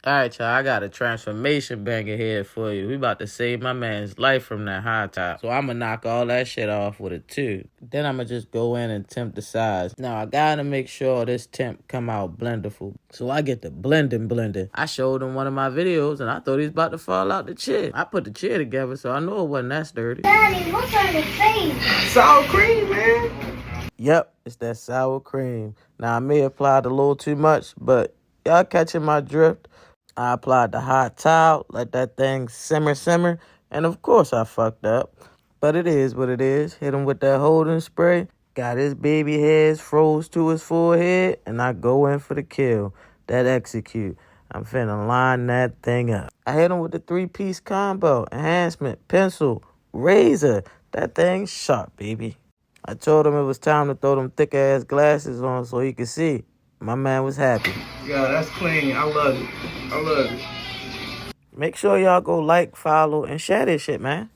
All right, y'all, I got a transformation banger here for you. We about to save my man's life from that high top. So I'm going to knock all that shit off with a 2. Then I'm going to just go in and temp the size. Now, I got to make sure this temp come out blenderful. So I get the blending. I showed him one of my videos, and I thought he was about to fall out the chair. I put the chair together, so I know it wasn't that sturdy. Daddy, what's on the face? Sour cream, man. Yep, it's that sour cream. Now, I may have applied a little too much, but y'all catching my drift. I applied the hot towel, let that thing simmer, and of course I fucked up. But it is what it is. Hit him with that holding spray, got his baby hairs froze to his forehead, and I go in for the kill. That execute. I'm finna line that thing up. I hit him with the 3-piece combo, enhancement, pencil, razor. That thing sharp, baby. I told him it was time to throw them thick-ass glasses on so he could see. My man was happy. Yeah, that's clean. I love it. Make sure y'all go like, follow, and share this shit, man.